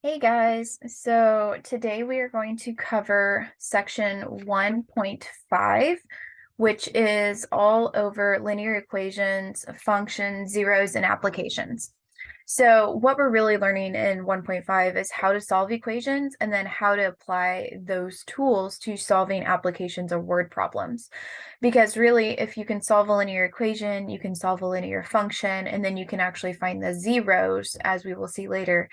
Hey guys, so today we are going to cover section 1.5, which is all over linear equations, functions, zeros, and applications. So what we're really learning in 1.5 is how to solve equations and then how to apply those tools to solving applications of word problems. Because really, if you can solve a linear equation, you can solve a linear function, and then you can actually find the zeros, as we will see later,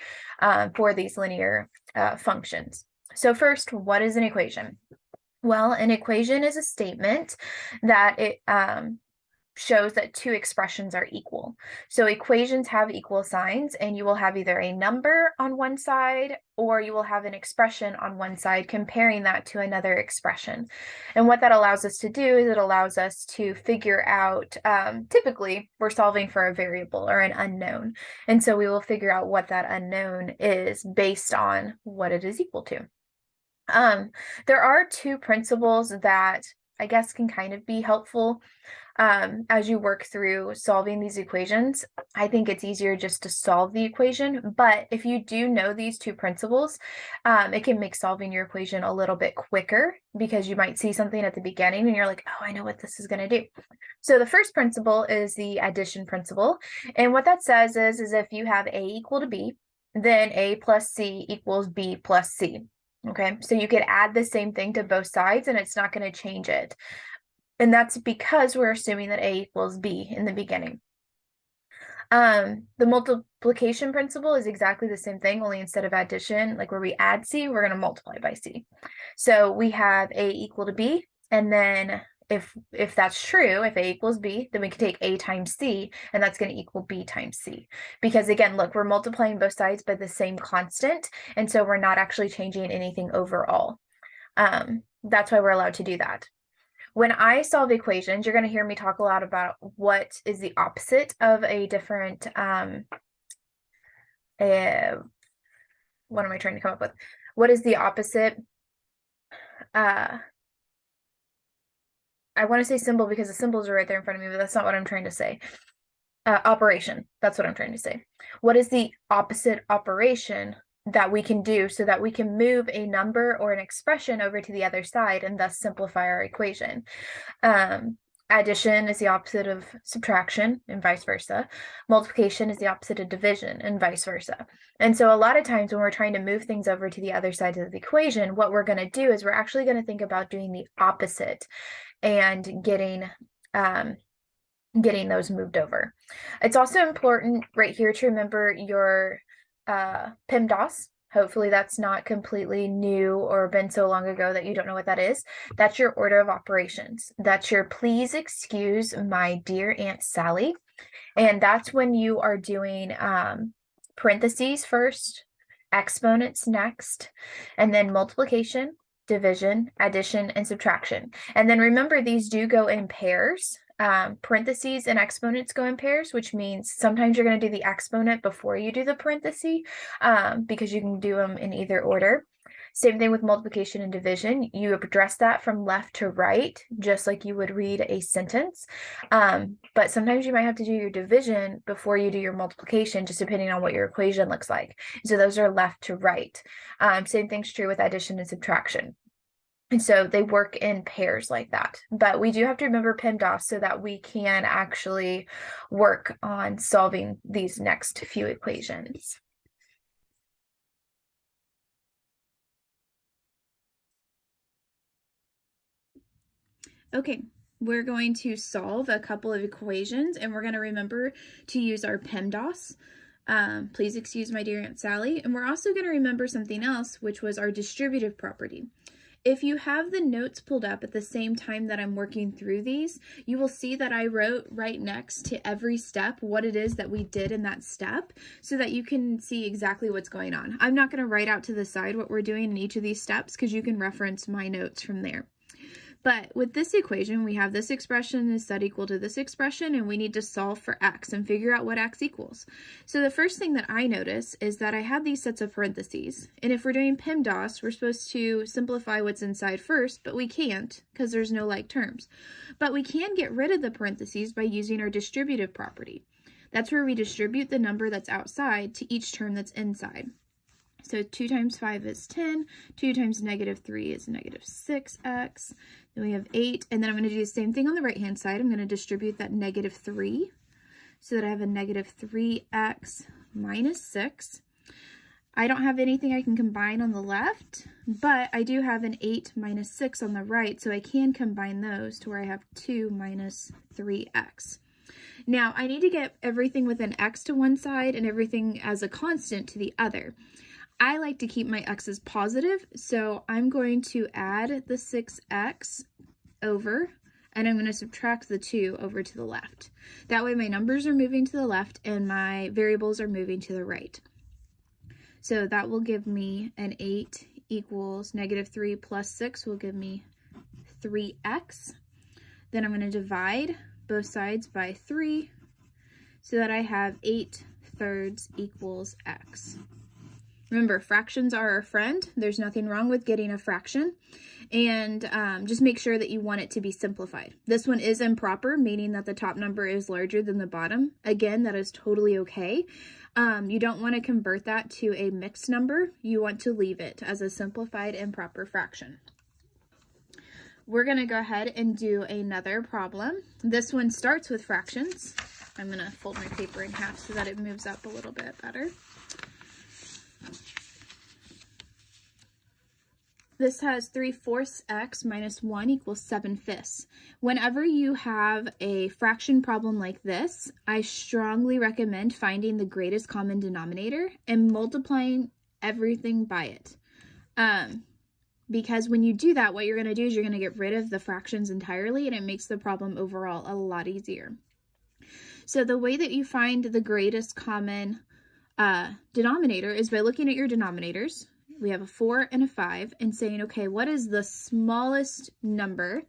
for these linear functions. So first, what is an equation? Well, an equation is a statement that it shows that two expressions are equal. So equations have equal signs, and you will have either a number on one side or you will have an expression on one side comparing that to another expression. And what that allows us to do is it allows us to figure out, typically we're solving for a variable or an unknown. And so we will figure out what that unknown is based on what it is equal to. There are two principles that I guess can kind of be helpful as you work through solving these equations. I think it's easier just to solve the equation, but if you do know these two principles, it can make solving your equation a little bit quicker because you might see something at the beginning and you're like, oh, I know what this is going to do. So the first principle is the addition principle. And what that says is if you have A equal to B, then A plus C equals B plus C. Okay, so you could add the same thing to both sides and it's not going to change it. And that's because we're assuming that A equals B in the beginning. The multiplication principle is exactly the same thing, only instead of addition, like where we add C, we're going to multiply by C. So we have A equal to B, and then if that's true, if A equals B, then we can take A times C, and that's going to equal B times C. Because again, look, we're multiplying both sides by the same constant, and so we're not actually changing anything overall. That's why we're allowed to do that. When I solve equations, you're going to hear me talk a lot about what is the opposite of a different, what am I trying to come up with? What is the opposite? I want to say symbol because the symbols are right there in front of me, but that's not what I'm trying to say. Operation, that's what I'm trying to say. What is the opposite operation that we can do so that we can move a number or an expression over to the other side and thus simplify our equation? Addition is the opposite of subtraction and vice versa. Multiplication is the opposite of division and vice versa. And so a lot of times when we're trying to move things over to the other side of the equation, what we're going to do is we're actually going to think about doing the opposite and getting those moved over. It's also important right here to remember your PEMDAS. Hopefully that's not completely new or been so long ago that you don't know what that is. That's your order of operations. That's your please excuse my dear Aunt Sally. And that's when you are doing parentheses first, exponents next, and then multiplication, division, addition, and subtraction. And then remember, these do go in pairs. Parentheses and exponents go in pairs, which means sometimes you're going to do the exponent before you do the parenthesis, because you can do them in either order. Same thing with multiplication and division. You address that from left to right, just like you would read a sentence. But sometimes you might have to do your division before you do your multiplication, just depending on what your equation looks like. So those are left to right. Same thing's true with addition and subtraction. And so they work in pairs like that. But we do have to remember PEMDAS so that we can actually work on solving these next few equations. Okay, we're going to solve a couple of equations and we're going to remember to use our PEMDAS. Please excuse my dear Aunt Sally. And we're also going to remember something else, which was our distributive property. If you have the notes pulled up at the same time that I'm working through these, you will see that I wrote right next to every step what it is that we did in that step so that you can see exactly what's going on. I'm not going to write out to the side what we're doing in each of these steps because you can reference my notes from there. But with this equation, we have this expression is set equal to this expression, and we need to solve for x and figure out what x equals. So the first thing that I notice is that I have these sets of parentheses. And if we're doing PEMDAS, we're supposed to simplify what's inside first, but we can't because there's no like terms. But we can get rid of the parentheses by using our distributive property. That's where we distribute the number that's outside to each term that's inside. So 2 times 5 is 10, 2 times negative 3 is negative 6x, then we have 8, and then I'm going to do the same thing on the right-hand side. I'm going to distribute that negative 3 so that I have a negative 3x minus 6. I don't have anything I can combine on the left, but I do have an 8 minus 6 on the right, so I can combine those to where I have 2 minus 3x. Now, I need to get everything with an x to one side and everything as a constant to the other. I like to keep my x's positive, so I'm going to add the 6x over, and I'm going to subtract the 2 over to the left. That way my numbers are moving to the left and my variables are moving to the right. So that will give me an 8 equals negative 3 plus 6 will give me 3x. Then I'm going to divide both sides by 3 so that I have 8/3 equals x. Remember, fractions are our friend. There's nothing wrong with getting a fraction. And just make sure that you want it to be simplified. This one is improper, meaning that the top number is larger than the bottom. Again, that is totally okay. You don't want to convert that to a mixed number. You want to leave it as a simplified improper fraction. We're going to go ahead and do another problem. This one starts with fractions. I'm going to fold my paper in half so that it moves up a little bit better. This has 3/4 x minus 1 equals 7/5. Whenever you have a fraction problem like this, I strongly recommend finding the greatest common denominator and multiplying everything by it. Because when you do that, what you're going to do is you're going to get rid of the fractions entirely, and it makes the problem overall a lot easier. So the way that you find the greatest common denominator is by looking at your denominators. We have a 4 and a 5 and saying, okay, what is the smallest number,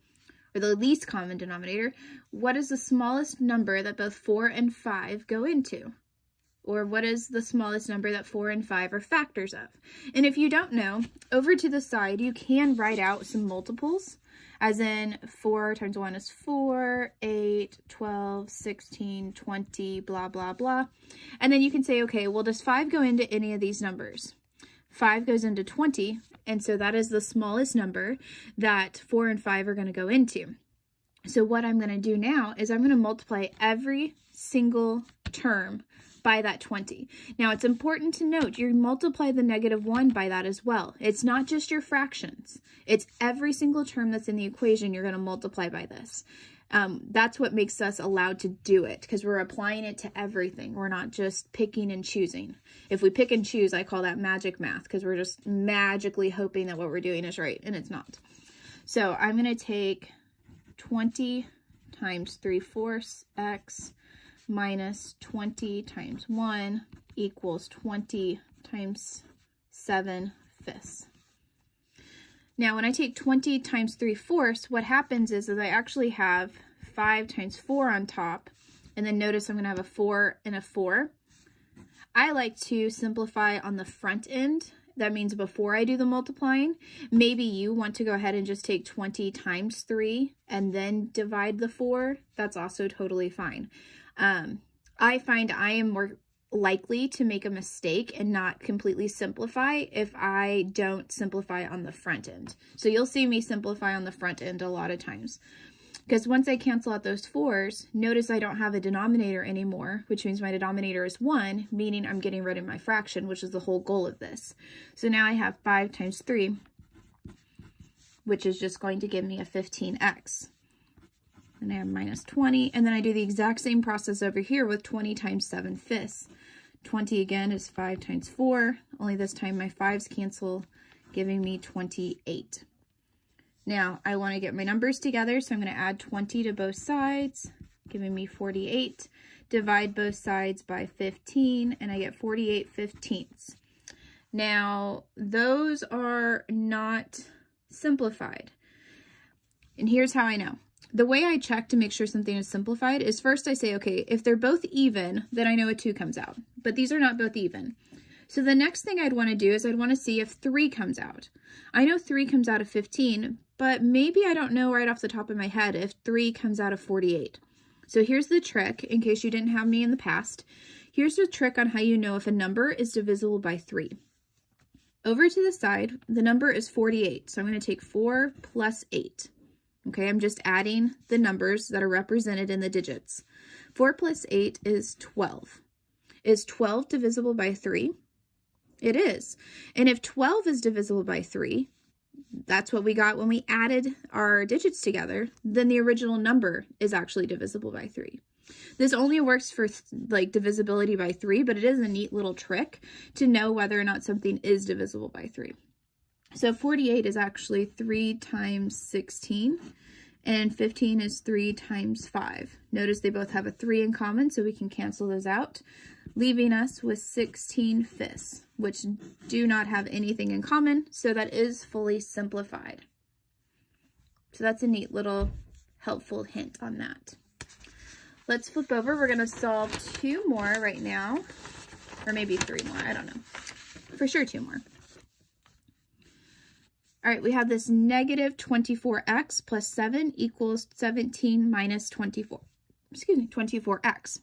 or the least common denominator? What is the smallest number that both 4 and 5 go into? Or what is the smallest number that 4 and 5 are factors of? And if you don't know, over to the side, you can write out some multiples, as in 4 times 1 is 4, 8, 12, 16, 20, blah, blah, blah. And then you can say, okay, well, does 5 go into any of these numbers? 5 goes into 20, and so that is the smallest number that 4 and 5 are going to go into. So what I'm going to do now is I'm going to multiply every single term by that 20. Now, it's important to note you multiply the -1 by that as well. It's not just your fractions. It's every single term that's in the equation you're going to multiply by this. That's what makes us allowed to do it, because we're applying it to everything. We're not just picking and choosing. If we pick and choose, I call that magic math, because we're just magically hoping that what we're doing is right, and it's not. So I'm going to take 20 times 3/4 x minus 20 times 1 equals 20 times 7/5. Now, when I take 20 times 3/4, what happens is that I actually have 5 times 4 on top, and then notice I'm going to have a 4 and a 4. I like to simplify on the front end. That means before I do the multiplying. Maybe you want to go ahead and just take 20 times 3 and then divide the 4. That's also totally fine. I find I am more likely to make a mistake and not completely simplify if I don't simplify on the front end. So you'll see me simplify on the front end a lot of times. Because once I cancel out those 4s, notice I don't have a denominator anymore, which means my denominator is 1, meaning I'm getting rid of my fraction, which is the whole goal of this. So now I have 5 times 3, which is just going to give me a 15x. And I have minus 20, and then I do the exact same process over here with 20 times 7/5. 20 again is 5 times 4, only this time my 5s cancel, giving me 28. Now, I want to get my numbers together, so I'm going to add 20 to both sides, giving me 48. Divide both sides by 15, and I get 48/15. Now, those are not simplified. And here's how I know. The way I check to make sure something is simplified is first I say, okay, if they're both even, then I know a 2 comes out. But these are not both even. So the next thing I'd want to do is I'd want to see if 3 comes out. I know 3 comes out of 15, but maybe I don't know right off the top of my head if 3 comes out of 48. So here's the trick, in case you didn't have me in the past. Here's the trick on how you know if a number is divisible by 3. Over to the side, the number is 48. So I'm going to take 4 plus 8. Okay, I'm just adding the numbers that are represented in the digits. 4 plus 8 is 12. Is 12 divisible by 3? It is. And if 12 is divisible by 3, that's what we got when we added our digits together, then the original number is actually divisible by 3. This only works for like divisibility by 3, but it is a neat little trick to know whether or not something is divisible by 3. So 48 is actually 3 times 16, and 15 is 3 times 5. Notice they both have a 3 in common, so we can cancel those out, leaving us with 16/5, which do not have anything in common, so that is fully simplified. So that's a neat little helpful hint on that. Let's flip over. We're going to solve 2 more right now, or maybe 3 more. I don't know. For sure 2 more. All right, we have this negative 24x plus 7 equals 17 minus 24. Excuse me, 24x.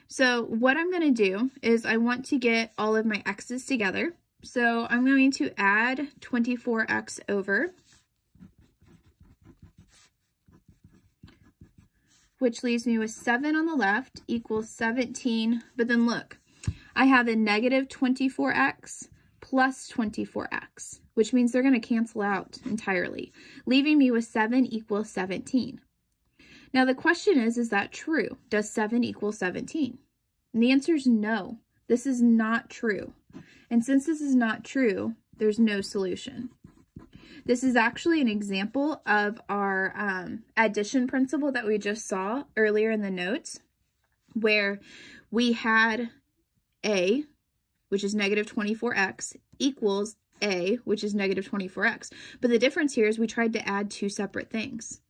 So what I'm going to do is I want to get all of my x's together. So I'm going to add 24x over, which leaves me with 7 on the left equals 17. But then look, I have a negative 24x plus 24x, which means they're going to cancel out entirely, leaving me with 7 equals 17. Now the question is that true? Does 7 equal 17? And the answer is no. This is not true. And since this is not true, there's no solution. This is actually an example of our addition principle that we just saw earlier in the notes, where we had a, which is negative 24x, equals a, which is negative 24x. But the difference here is we tried to add 2 separate things.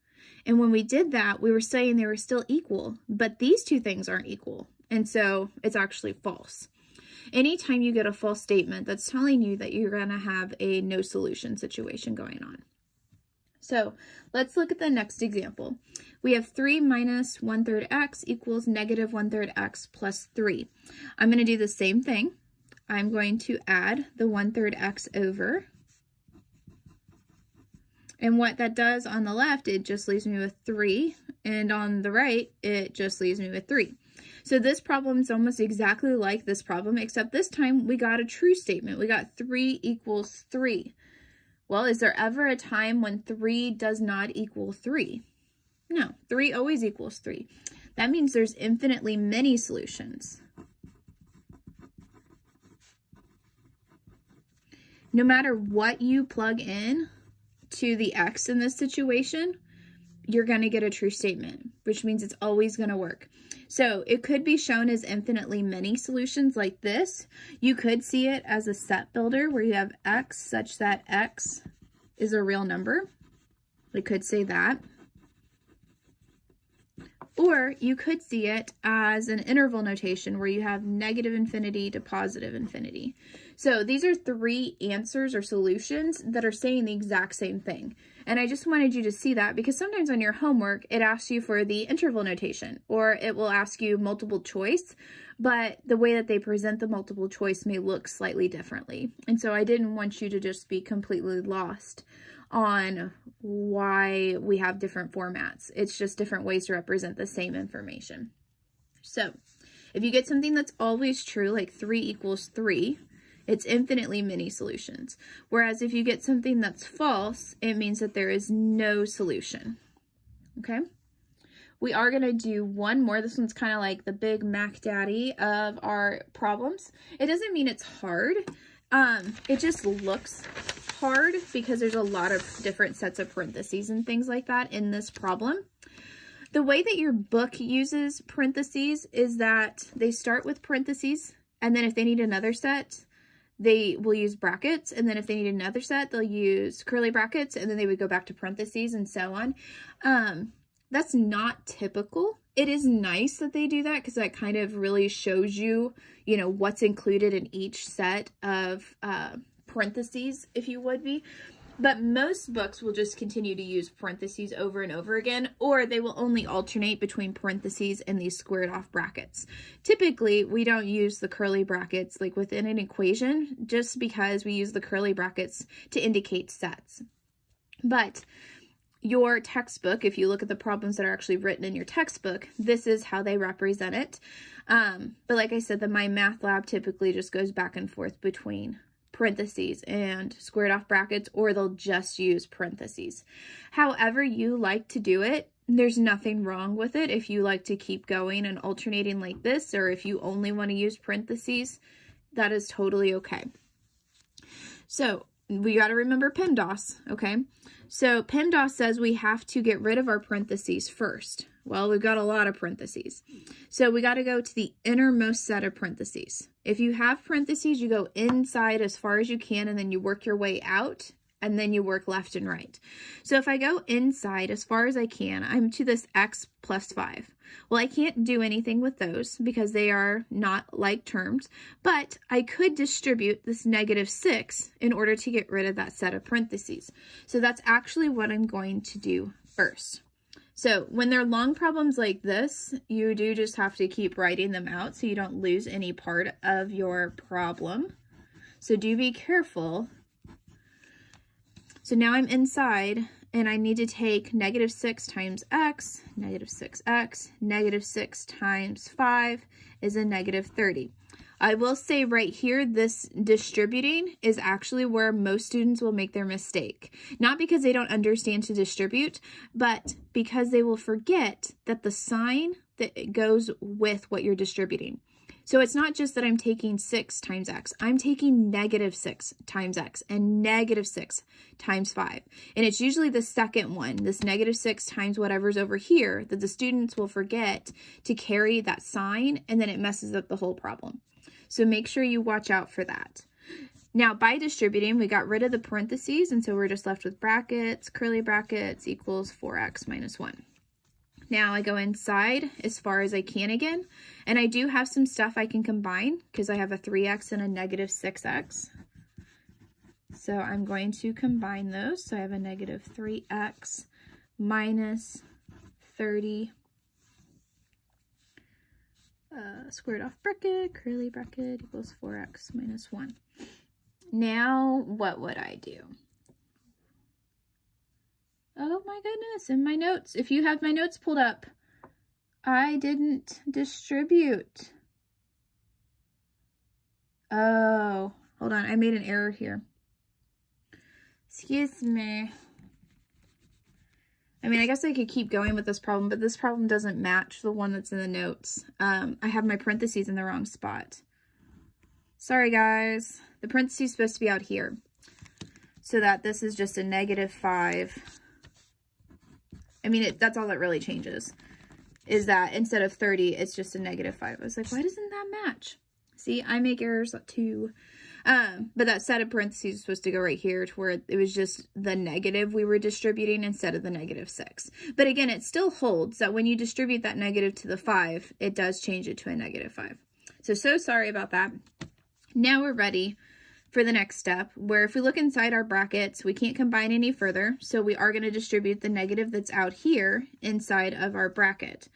And when we did that, we were saying they were still equal, but these 2 things aren't equal. And so it's actually false. Anytime you get a false statement, that's telling you that you're going to have a no solution situation going on. So let's look at the next example. We have 3 minus 1/3 x equals negative 1/3 x plus 3. I'm going to do the same thing. I'm going to add the 1/3 x over. And what that does on the left, it just leaves me with 3. And on the right, it just leaves me with 3. So this problem is almost exactly like this problem, except this time we got a true statement. We got 3 equals 3. Well, is there ever a time when 3 does not equal 3? No, 3 always equals 3. That means there's infinitely many solutions. No matter what you plug in to the x in this situation, you're going to get a true statement, which means it's always going to work. So it could be shown as infinitely many solutions like this. You could see it as a set builder where you have x such that x is a real number. We could say that. Or you could see it as an interval notation where you have negative infinity to positive infinity. So these are 3 answers or solutions that are saying the exact same thing. And I just wanted you to see that because sometimes on your homework, it asks you for the interval notation, or it will ask you multiple choice, but the way that they present the multiple choice may look slightly differently. And so I didn't want you to just be completely lost on why we have different formats. It's just different ways to represent the same information. So if you get something that's always true, like 3 equals 3, it's infinitely many solutions. Whereas if you get something that's false, it means that there is no solution. Okay? We are going to do one more. This one's kind of like the big Mac Daddy of our problems. It doesn't mean it's hard. It just looks hard because there's a lot of different sets of parentheses and things like that in this problem. The way that your book uses parentheses is that they start with parentheses, and then if they need another set, they will use brackets, and then if they need another set, they'll use curly brackets, and then they would go back to parentheses and so on. That's not typical. It is nice that they do that because that kind of really shows you, you know, what's included in each set of parentheses, if you would be. But most books will just continue to use parentheses over and over again, or they will only alternate between parentheses and these squared off brackets. Typically, we don't use the curly brackets like within an equation just because we use the curly brackets to indicate sets. But your textbook, if you look at the problems that are actually written in your textbook, this is how they represent it. But like I said, the My Math Lab typically just goes back and forth between parentheses and squared off brackets, or they'll just use parentheses. However you like to do it, there's nothing wrong with it. If you like to keep going and alternating like this, or if you only want to use parentheses, that is totally okay. So we got to remember PEMDAS, okay? So PEMDAS says we have to get rid of our parentheses first. Well, we've got a lot of parentheses. So we got to go to the innermost set of parentheses. If you have parentheses, you go inside as far as you can, and then you work your way out, and then you work left and right. So if I go inside as far as I can, I'm to this x plus 5. Well, I can't do anything with those because they are not like terms, but I could distribute this -6 in order to get rid of that set of parentheses. So that's actually what I'm going to do first. So when they're long problems like this, you do just have to keep writing them out so you don't lose any part of your problem. So do be careful. So now I'm inside, and I need to take -6 times x, -6x, -6 times 5 is a -30. I will say right here, this distributing is actually where most students will make their mistake. Not because they don't understand to distribute, but because they will forget that the sign that goes with what you're distributing. So it's not just that I'm taking 6 times x, I'm taking -6 times x and -6 times 5. And it's usually the second one, this -6 times whatever's over here, that the students will forget to carry that sign, and then it messes up the whole problem. So make sure you watch out for that. Now by distributing, we got rid of the parentheses, and so we're just left with brackets, curly brackets equals 4x minus 1. Now I go inside as far as I can again, and I do have some stuff I can combine because I have a 3x and a -6x. So I'm going to combine those. So I have a -3x minus 30 squared off bracket, curly bracket equals 4x minus 1. Now what would I do? Oh my goodness, in my notes, if you have my notes pulled up, I didn't distribute. Oh, hold on, I made an error here. Excuse me. I mean, I guess I could keep going with this problem, but this problem doesn't match the one that's in the notes. I have my parentheses in the wrong spot. Sorry guys, the parentheses is supposed to be out here. So that this is just a -5. I mean, that's all that really changes, is that instead of 30, it's just a -5. I was like, why doesn't that match? See, I make errors too. But that set of parentheses is supposed to go right here to where it was just the negative we were distributing instead of the -6. But again, it still holds that when you distribute that negative to the 5, it does change it to a -5. So sorry about that. Now we're ready for the next step, where if we look inside our brackets, we can't combine any further, so we are going to distribute the negative that's out here inside of our bracket.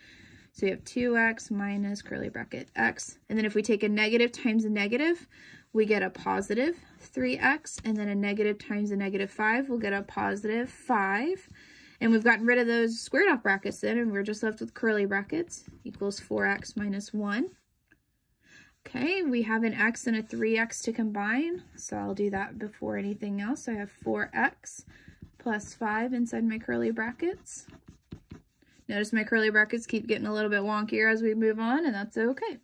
So we have 2x minus curly bracket x, and then if we take a negative times a negative, we get a positive 3x, and then a negative times a -5, we'll get a positive 5. And we've gotten rid of those squared off brackets then, and we're just left with curly brackets equals 4x minus 1. Okay, we have an x and a 3x to combine, so I'll do that before anything else. So I have 4x plus 5 inside my curly brackets. Notice my curly brackets keep getting a little bit wonkier as we move on, and that's okay.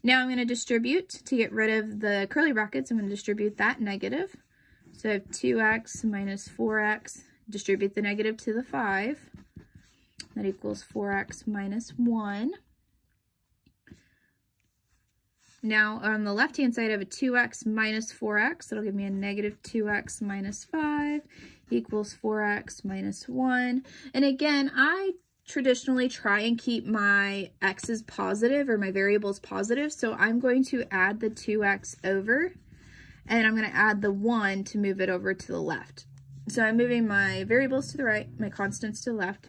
Now I'm going to distribute to get rid of the curly brackets. I'm going to distribute that negative. So I have 2x minus 4x, distribute the negative to the 5. That equals 4x minus 1. Now on the left-hand side, I have a 2x minus 4x. That'll give me a -2x minus 5 equals 4x minus 1. And again, I traditionally try and keep my x's positive, or my variables positive. So I'm going to add the 2x over, and I'm going to add the 1 to move it over to the left. So I'm moving my variables to the right, my constants to the left.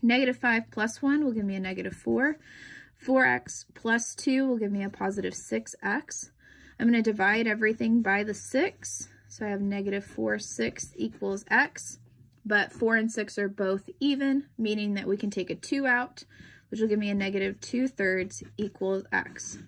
-5 plus 1 will give me a -4. 4x plus 2 will give me a positive 6x. I'm going to divide everything by the 6. So I have -4 6 equals x. But 4 and 6 are both even, meaning that we can take a 2 out, which will give me a -2/3 equals x.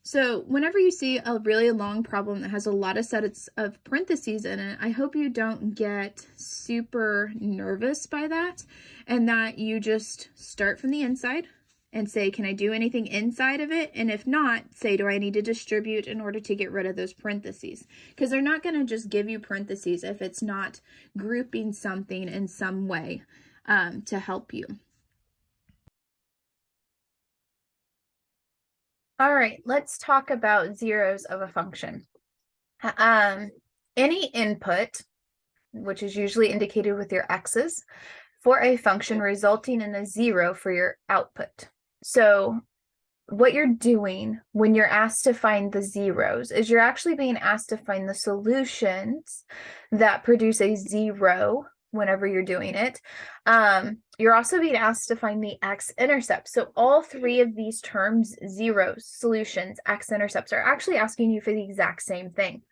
So whenever you see a really long problem that has a lot of sets of parentheses in it, I hope you don't get super nervous by that, and that you just start from the inside and say, can I do anything inside of it? And if not, say, do I need to distribute in order to get rid of those parentheses? Because they're not going to just give you parentheses if it's not grouping something in some way to help you. All right, let's talk about zeros of a function. Any input, which is usually indicated with your x's, for a function resulting in a 0 for your output. So what you're doing when you're asked to find the zeros is you're actually being asked to find the solutions that produce a 0 whenever you're doing it. You're also being asked to find the x-intercept. So all three of these terms, zeros, solutions, x-intercepts, are actually asking you for the exact same thing.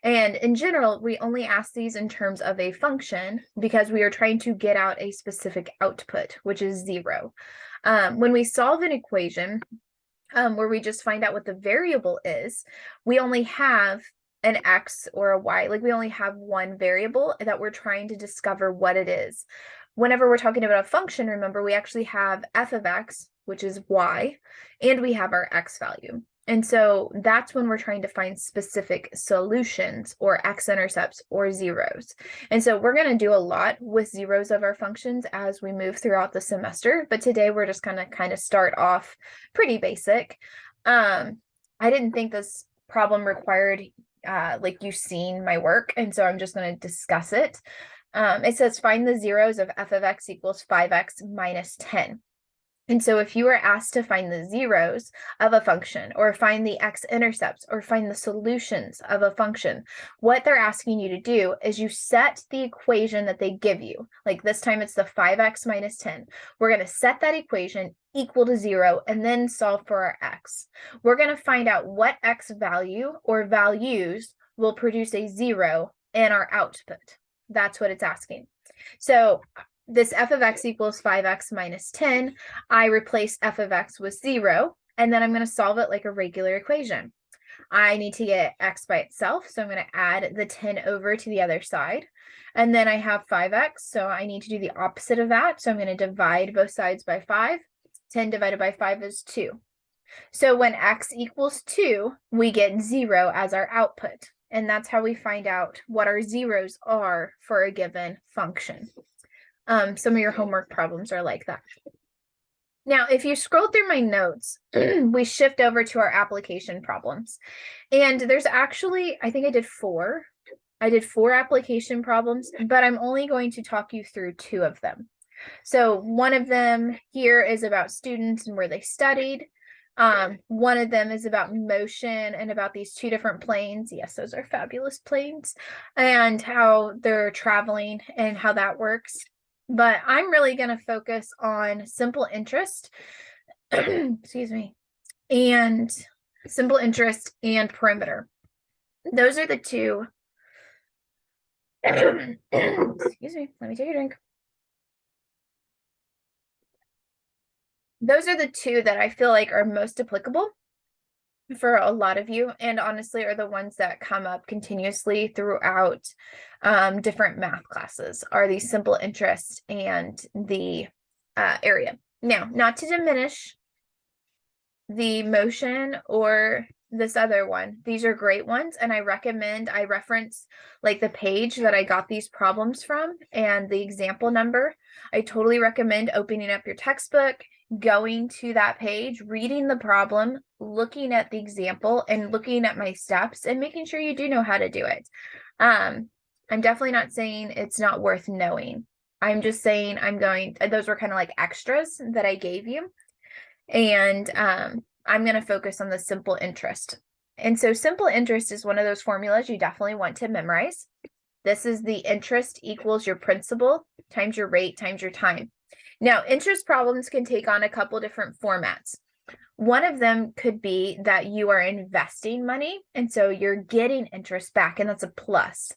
And in general, we only ask these in terms of a function because we are trying to get out a specific output, which is 0. When we solve an equation where we just find out what the variable is, we only have an x or a y. Like, we only have one variable that we're trying to discover what it is. Whenever we're talking about a function, remember, we actually have f of x, which is y, and we have our x value. And so that's when we're trying to find specific solutions or x-intercepts or zeros. And so we're going to do a lot with zeros of our functions as we move throughout the semester. But today we're just going to kind of start off pretty basic. I didn't think this problem required like you've seen my work. And so I'm just going to discuss it. It says find the zeros of f of x equals 5x minus 10. And so if you were asked to find the zeros of a function, or find the x-intercepts, or find the solutions of a function, what they're asking you to do is you set the equation that they give you. Like this time it's the 5x minus 10. We're going to set that equation equal to 0 and then solve for our x. We're going to find out what x value or values will produce a 0 in our output. That's what it's asking. So this f of x equals 5x minus 10, I replace f of x with 0, and then I'm going to solve it like a regular equation. I need to get x by itself, so I'm going to add the 10 over to the other side. And then I have 5x, so I need to do the opposite of that. So I'm going to divide both sides by 5. 10 divided by 5 is 2. So when x equals 2, we get 0 as our output. And that's how we find out what our zeros are for a given function. Some of your homework problems are like that. Now, if you scroll through my notes, we shift over to our application problems. And there's actually, I think I did 4. I did 4 application problems, but I'm only going to talk you through 2 of them. So one of them here is about students and where they studied. One of them is about motion and about these 2 different planes. Yes, those are fabulous planes, and how they're traveling and how that works. But I'm really going to focus on simple interest, excuse me, and simple interest and perimeter. Those are the 2. Excuse me, let me take a drink. Those are the 2 that I feel like are most applicable for a lot of you, and honestly are the ones that come up continuously throughout different math classes, are the simple interest and the area. Now, not to diminish the motion or this other one. These are great ones, and I reference like the page that I got these problems from and the example number. I totally recommend opening up your textbook, going to that page, reading the problem, looking at the example, and looking at my steps and making sure you do know how to do it. I'm definitely not saying it's not worth knowing. I'm just saying those were kind of like extras that I gave you. And I'm going to focus on the simple interest. And so simple interest is one of those formulas you definitely want to memorize. This is the interest equals your principal times your rate times your time. Now, interest problems can take on a couple different formats. One of them could be that you are investing money, and so you're getting interest back, and that's a plus.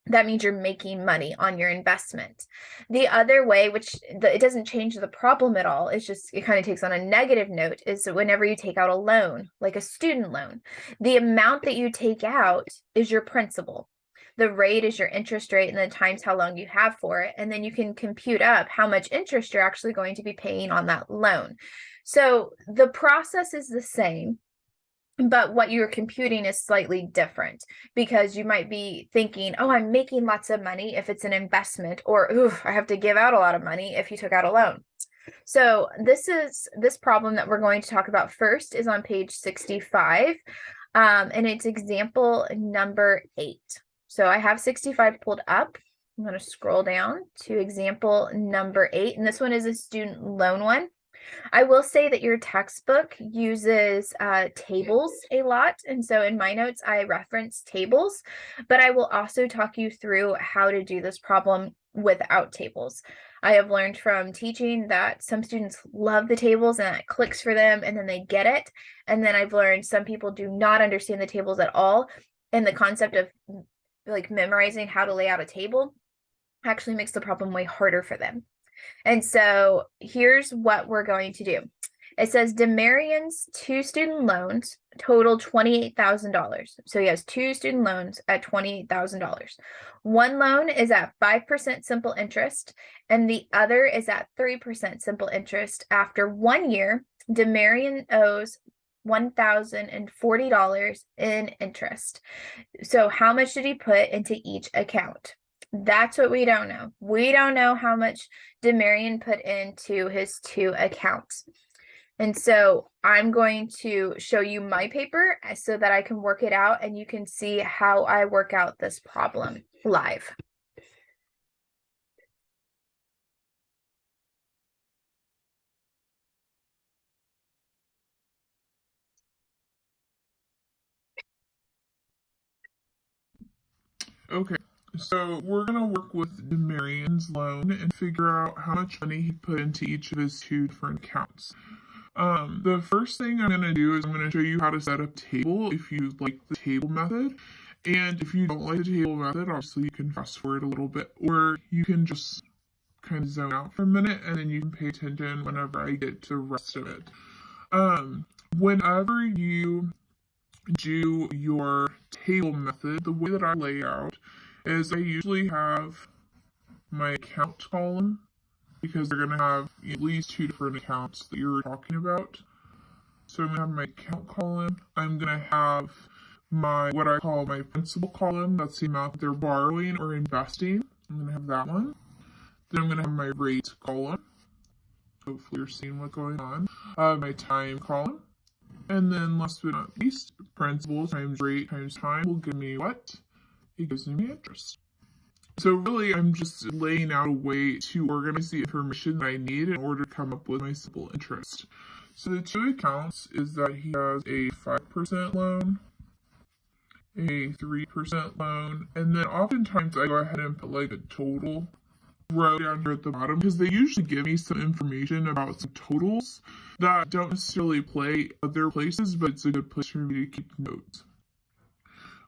That means you're making money on your investment. The other way, which it doesn't change the problem at all, it's just, it kind of takes on a negative note, is whenever you take out a loan, like a student loan, the amount that you take out is your principal. The rate is your interest rate, and then times how long you have for it. And then you can compute up how much interest you're actually going to be paying on that loan. So the process is the same, but what you're computing is slightly different, because you might be thinking, oh, I'm making lots of money if it's an investment, or ooh, I have to give out a lot of money if you took out a loan. So this problem that we're going to talk about first is on page 65, and it's example number 8. So I have 65 pulled up. I'm going to scroll down to example number 8, and this one is a student loan one. I will say that your textbook uses tables a lot, and so in my notes I reference tables, but I will also talk you through how to do this problem without tables. I have learned from teaching that some students love the tables and it clicks for them and then they get it, and then I've learned some people do not understand the tables at all, and the concept of like memorizing how to lay out a table actually makes the problem way harder for them. And so here's what we're going to do. It says DeMarion's 2 student loans total $28,000. So he has 2 student loans at $28,000. One loan is at 5% simple interest, and the other is at 3% simple interest. After 1 year, DeMarion owes $1,040 in interest. So how much did he put into each account? That's what we don't know. We don't know how much DeMarion put into his 2 accounts. And so I'm going to show you my paper so that I can work it out and you can see how I work out this problem live. Okay, so we're going to work with DeMarion's loan and figure out how much money he put into each of his 2 different accounts. The first thing I'm going to do is I'm going to show you how to set up a table if you like the table method. And if you don't like the table method, obviously you can fast forward a little bit, or you can just kind of zone out for a minute and then you can pay attention whenever I get to the rest of it. Whenever you do your table method, the way that I lay out is I usually have my account column, because they're going to have at least 2 different accounts that you're talking about. So I'm going to have my account column. I'm going to have my, what I call my principal column. That's the amount that they're borrowing or investing. I'm going to have that one. Then I'm going to have my rate column. Hopefully you're seeing what's going on. My time column. And then last but not least, principal times rate times time will give me what? It gives me interest. So really, I'm just laying out a way to organize the information that I need in order to come up with my simple interest. So the 2 accounts is that he has a 5% loan, a 3% loan, and then oftentimes I go ahead and put like a total row down here at the bottom, because they usually give me some information about some totals that don't necessarily play other places, but it's a good place for me to keep notes.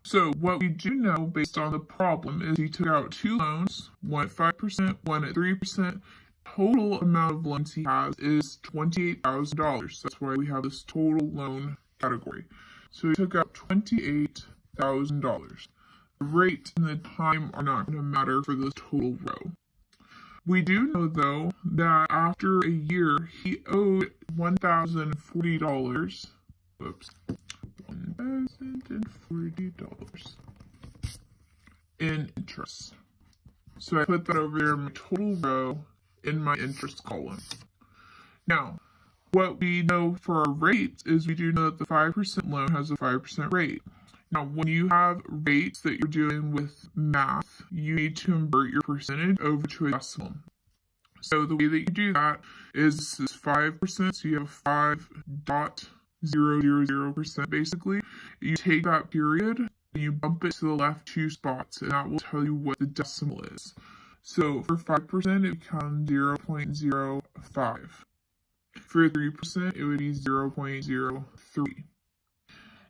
So what we do know based on the problem is he took out 2 loans, one at 5%, one at 3%. Total amount of loans he has is $28,000. That's why we have this total loan category. So he took out $28,000. The rate and the time are not going to matter for this total row. We do know, though, that after a year, he owed $1,040. Whoops. $1,040 in interest. So I put that over there in my total row in my interest column. Now, what we know for our rates is we do know that the 5% loan has a 5% rate. Now, when you have rates that you're doing with math, you need to convert your percentage over to a decimal. So the way that you do that is this is 5%, so you have 5.000% basically. You take that period and you bump it to the left 2 spots, and that will tell you what the decimal is. So for 5%, it becomes 0.05. For 3%, it would be 0.03.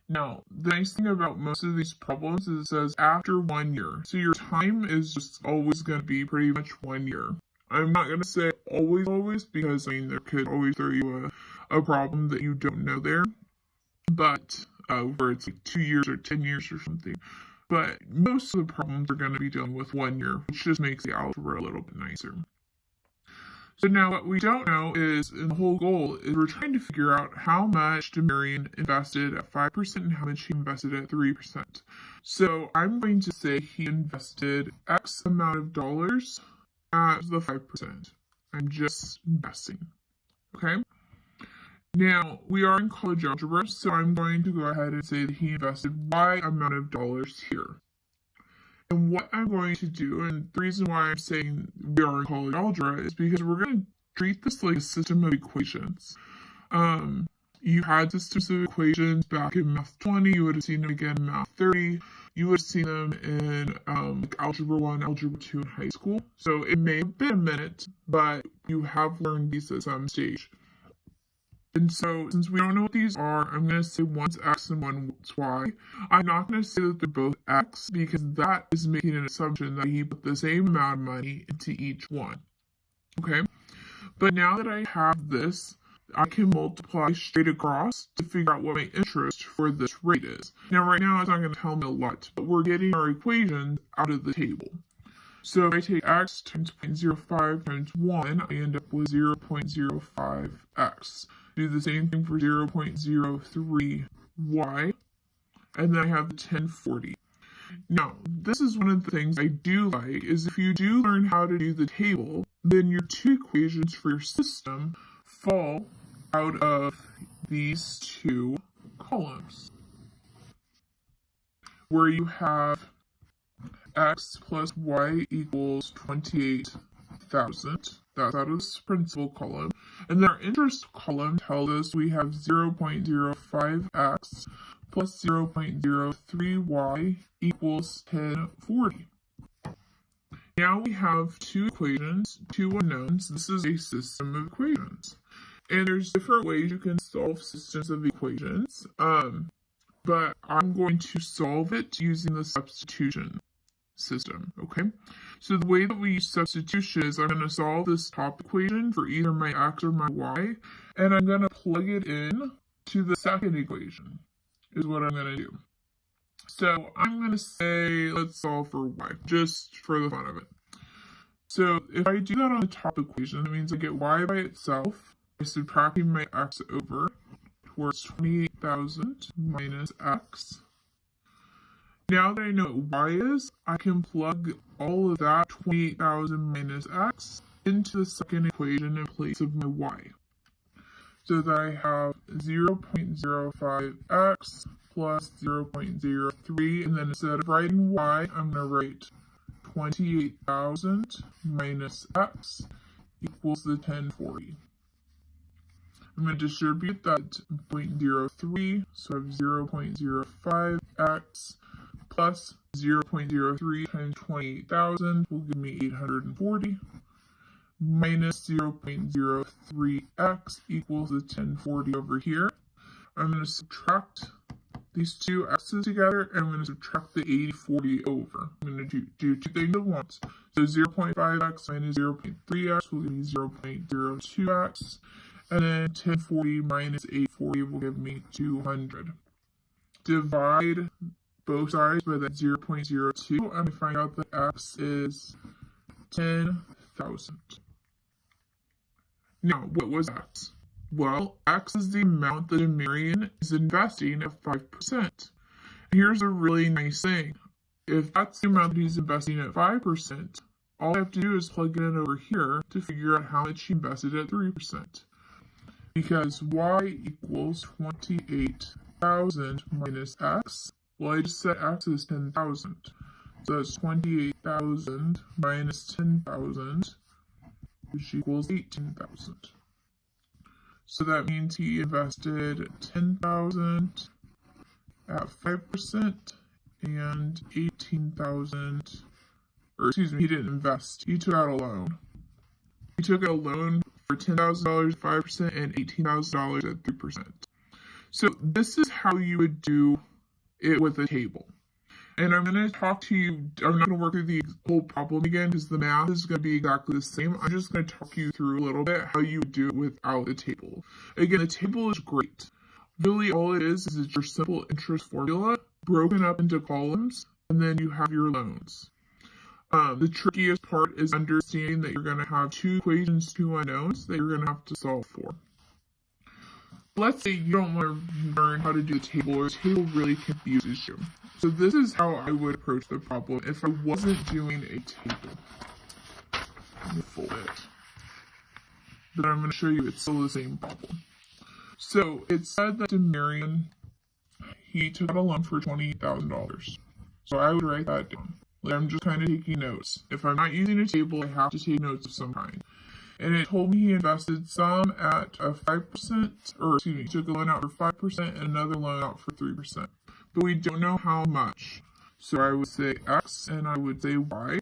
Now, the nice thing about most of these problems is it says after 1 year. So your time is just always going to be pretty much 1 year. I'm not going to say always, because, I mean, there could always throw you a problem that you don't know there. But, where it's like 2 years or 10 years or something. But most of the problems are going to be dealing with 1 year, which just makes the algebra a little bit nicer. So now what we don't know is, and the whole goal is we're trying to figure out how much Demarian invested at 5% and how much he invested at 3%. So I'm going to say he invested X amount of dollars at the 5%. I'm just guessing. Okay? Now, we are in college algebra, so I'm going to go ahead and say that he invested Y amount of dollars here. And what I'm going to do, and the reason why I'm saying we are in college algebra, is because we're going to treat this like a system of equations. You had systems of equations back in Math 20, you would have seen them again in Math 30, you would have seen them in like Algebra 1, Algebra 2 in high school. So it may have been a minute, but you have learned these at some stage. And so, since we don't know what these are, I'm going to say one's X and one's Y. I'm not going to say that they're both X, because that is making an assumption that he put the same amount of money into each one. Okay? But now that I have this, I can multiply straight across to figure out what my interest for this rate is. Now, right now, it's not going to tell me a lot, but we're getting our equations out of the table. So if I take X times 0.05 times 1, I end up with 0.05X. Do the same thing for 0.03y, and then I have the 1040. Now, this is one of the things I do like, is if you do learn how to do the table, then your 2 equations for your system fall out of these 2 columns, where you have X plus Y equals 28,000. That's out of this principal column. And then our interest column tells us we have 0.05x plus 0.03y equals 1040. Now we have 2 equations, 2 unknowns. This is a system of equations. And there's different ways you can solve systems of equations, but I'm going to solve it using the substitution system, okay? So the way that we use substitution is I'm going to solve this top equation for either my X or my Y, and I'm going to plug it in to the second equation, is what I'm going to do. So I'm going to say, let's solve for Y, just for the fun of it. So if I do that on the top equation, that means I get Y by itself by subtracting my X over towards 28,000 minus X. Now that I know what Y is, I can plug all of that 28,000 minus X into the second equation in place of my Y. So that I have 0.05x plus 0.03, and then instead of writing Y, I'm going to write 28,000 minus X equals the 1040. I'm going to distribute that 0.03, so I have 0.05x plus 0.03 times 28,000 will give me 840, minus 0.03x equals the 1040 over here. I'm going to subtract these 2 x's together, and I'm going to subtract the 8040 over. I'm going to do 2 things at once. So 0.5x minus 0.3x will give me 0.02x, and then 1040 minus 840 will give me 200. Divide both sides by that 0.02, and I find out that x is 10,000. Now, what was x? Well, x is the amount that Demarian is investing at 5%. Here's a really nice thing. If that's the amount that he's investing at 5%, all I have to do is plug it in over here to figure out how much he invested at 3%. Because y equals 28,000 minus x. Well, I just said x is 10,000. So that's 28,000 minus 10,000, which equals 18,000. So that means he invested 10,000 at 5% and 18,000, or excuse me, he didn't invest. He took out a loan. He took out a loan for $10,000 at 5% and $18,000 at 3%. So this is how you would do it with a table. And I'm going to talk to you, I'm not going to work through the whole problem again because the math is going to be exactly the same. I'm just going to talk you through a little bit how you would do it without the table. Again, the table is great. Really all it is your simple interest formula broken up into columns, and then you have your loans. The trickiest part is understanding that you're going to have two equations, two unknowns that you're going to have to solve for. Let's say you don't want to learn how to do a table, or a table really confuses you. So this is how I would approach the problem if I wasn't doing a table. Let me fold it. But I'm going to show you it's still the same problem. So it said that Marion, he took out a loan for $28,000. So I would write that down. I'm just kind of taking notes. If I'm not using a table, I have to take notes of some kind. And it told me he invested some at a 5%, or excuse me, he took a loan out for 5% and another loan out for 3%. But we don't know how much. So I would say X and I would say Y.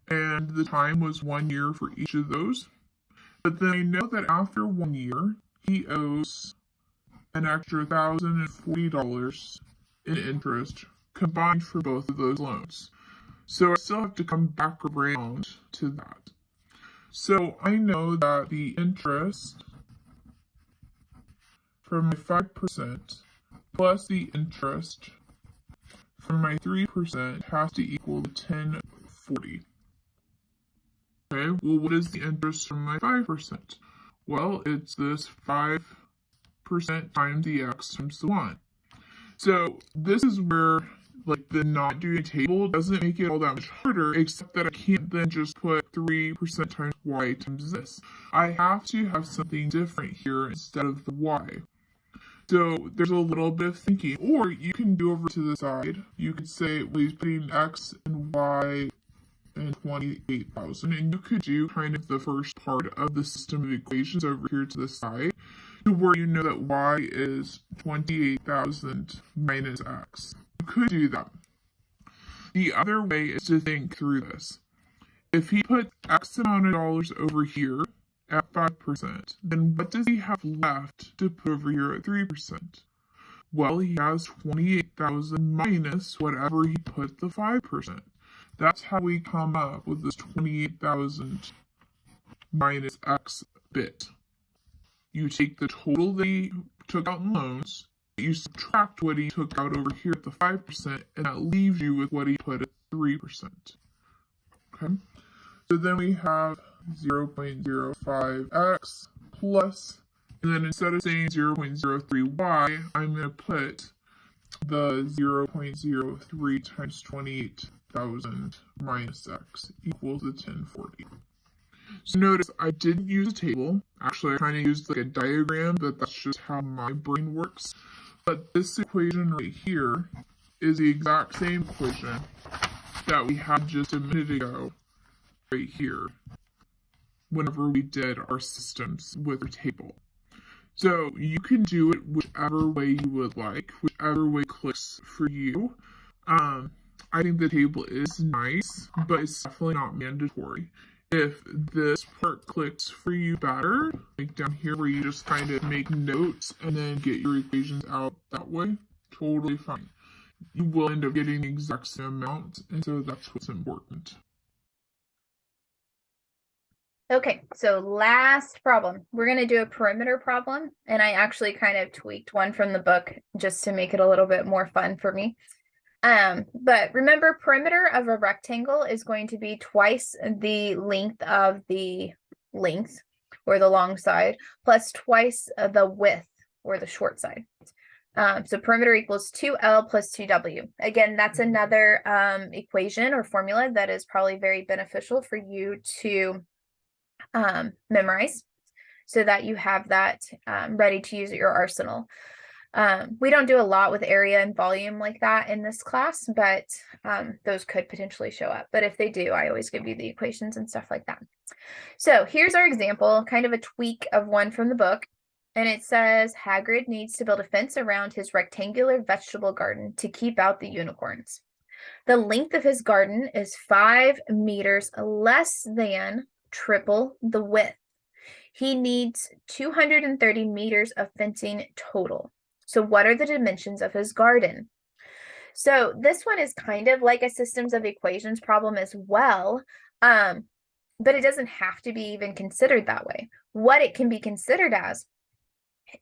And the time was 1 year for each of those. But then I know that after 1 year, he owes an extra $1,040 in interest combined for both of those loans. So I still have to come back around to that. So I know that the interest from my 5% plus the interest from my 3% has to equal $1,040. Okay, well, what is the interest from my 5%? Well, it's this 5% times the x times the y. So this is where like the not doing a table doesn't make it all that much harder, except that I can't then just put 3% times y times this. I have to have something different here instead of the y. So there's a little bit of thinking, or you can do over to the side. You could say, well, he's putting x and y and 28,000, and you could do kind of the first part of the system of equations over here to the side, to where you know that y is 28,000 minus x. You could do that. The other way is to think through this. If he put X amount of dollars over here at 5%, then what does he have left to put over here at 3%? Well, he has 28,000 minus whatever he put the 5%. That's how we come up with this 28,000 minus X bit. You take the total that he took out in loans, you subtract what he took out over here at the 5%, and that leaves you with what he put at 3%. Okay? So then we have 0.05x plus, and then instead of saying 0.03y, I'm going to put the 0.03 times 28,000 minus x equals the 1040. So notice I didn't use a table. Actually, I kind of used like a diagram, but that's just how my brain works. But this equation right here is the exact same equation that we had just a minute ago right here whenever we did our systems with a table. So you can do it whichever way you would like, whichever way clicks for you. I think the table is nice, but it's definitely not mandatory. If this part clicks for you better, like down here where you just kind of make notes and then get your equations out that way, totally fine. You will end up getting the exact same amount, and so that's what's important. Okay, so last problem. We're going to do a perimeter problem, and I actually kind of tweaked one from the book just to make it a little bit more fun for me. But remember, perimeter of a rectangle is going to be twice the length of the length, or the long side, plus twice the width, or the short side. So perimeter equals 2L plus 2W. Again, that's another equation or formula that is probably very beneficial for you to memorize, so that you have that ready to use at your arsenal. We don't do a lot with area and volume like that in this class, but those could potentially show up. But if they do, I always give you the equations and stuff like that. So here's our example, kind of a tweak of one from the book. and it says Hagrid needs to build a fence around his rectangular vegetable garden to keep out the unicorns. The length of his garden is 5 meters less than triple the width. He needs 230 meters of fencing total. So what are the dimensions of his garden? So this one is kind of like a systems of equations problem as well, but it doesn't have to be even considered that way. What it can be considered as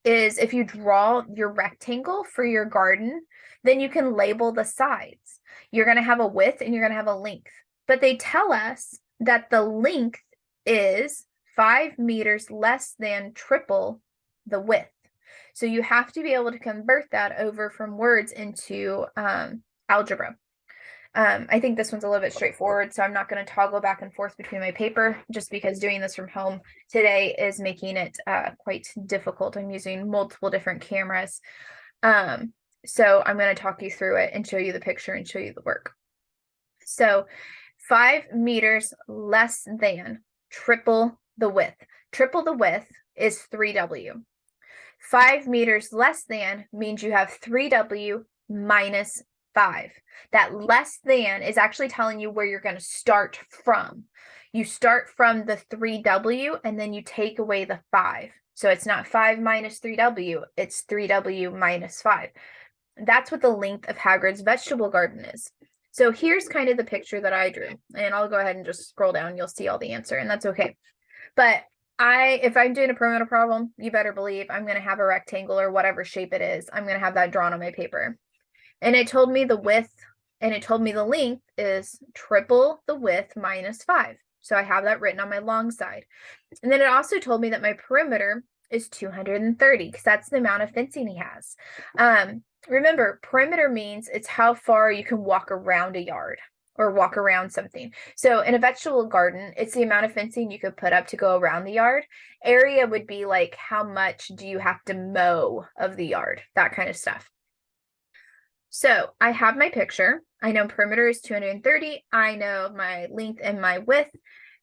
is if you draw your rectangle for your garden, then you can label the sides. You're going to have a width and you're going to have a length. But they tell us that the length is 5 meters less than triple the width. So you have to be able to convert that over from words into algebra. I think this one's a little bit straightforward, so I'm not going to toggle back and forth between my paper just because doing this from home today is making it quite difficult. I'm using multiple different cameras. So I'm going to talk you through it and show you the picture and show you the work. So 5 meters less than triple the width. Triple the width is 3W. 5 meters less than means you have 3W minus 5. That less than is actually telling you where you're going to start from. You start from the 3W and then you take away the 5. So it's not 5 minus 3W, it's 3W minus 5. That's what the length of Hagrid's vegetable garden is. So here's kind of the picture that I drew. And I'll go ahead and just scroll down. You'll see all the answer, and that's okay. But if I'm doing a perimeter problem, you better believe I'm going to have a rectangle or whatever shape it is. I'm going to have that drawn on my paper. And it told me the width and it told me the length is triple the width minus 5. So I have that written on my long side. And then it also told me that my perimeter is 230 because that's the amount of fencing he has. Remember, perimeter means it's how far you can walk around a yard or walk around something. So in a vegetable garden, it's the amount of fencing you could put up to go around the yard. Area would be like how much do you have to mow of the yard, that kind of stuff. So I have my picture. I know perimeter is 230. I know my length and my width.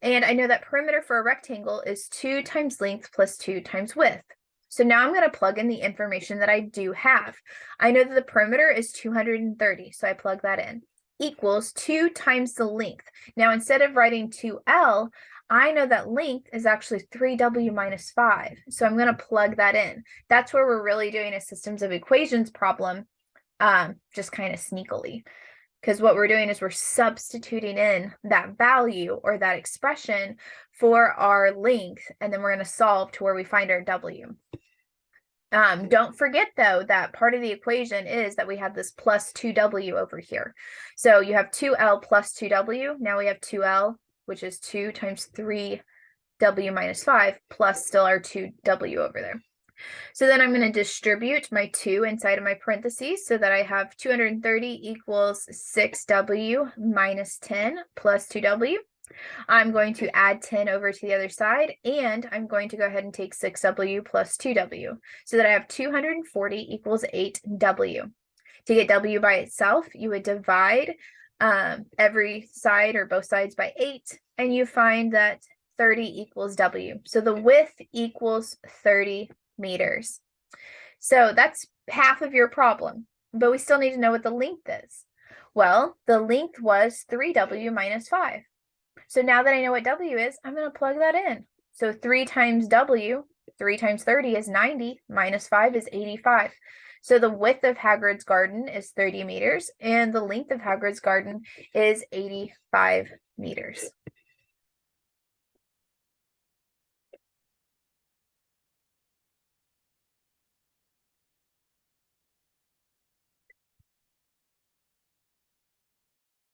And I know that perimeter for a rectangle is 2 times length plus 2 times width. So now I'm going to plug in the information that I do have. I know that the perimeter is 230, so I plug that in. Equals 2 times the length. Now, instead of writing 2L, I know that length is actually 3W minus 5. So I'm going to plug that in. That's where we're really doing a systems of equations problem, just kind of sneakily. Because what we're doing is we're substituting in that value or that expression for our length, and then we're going to solve to where we find our W. Don't forget, though, that part of the equation is that we have this plus 2W over here. So you have 2L plus 2W. Now we have 2L, which is 2 times 3W minus 5, plus still our 2W over there. So then I'm going to distribute my 2 inside of my parentheses so that I have 230 equals 6W minus 10 plus 2W. I'm going to add 10 over to the other side, and I'm going to go ahead and take 6W plus 2W so that I have 240 equals 8W. To get W by itself, you would divide every side or both sides by 8, and you find that 30 equals W. So the width equals 30 meters. So that's half of your problem, but we still need to know what the length is. Well, the length was 3W minus 5. So now that I know what W is, I'm going to plug that in. So 3 times W, 3 times 30 is 90, minus 5 is 85. So the width of Hagrid's garden is 30 meters, and the length of Hagrid's garden is 85 meters.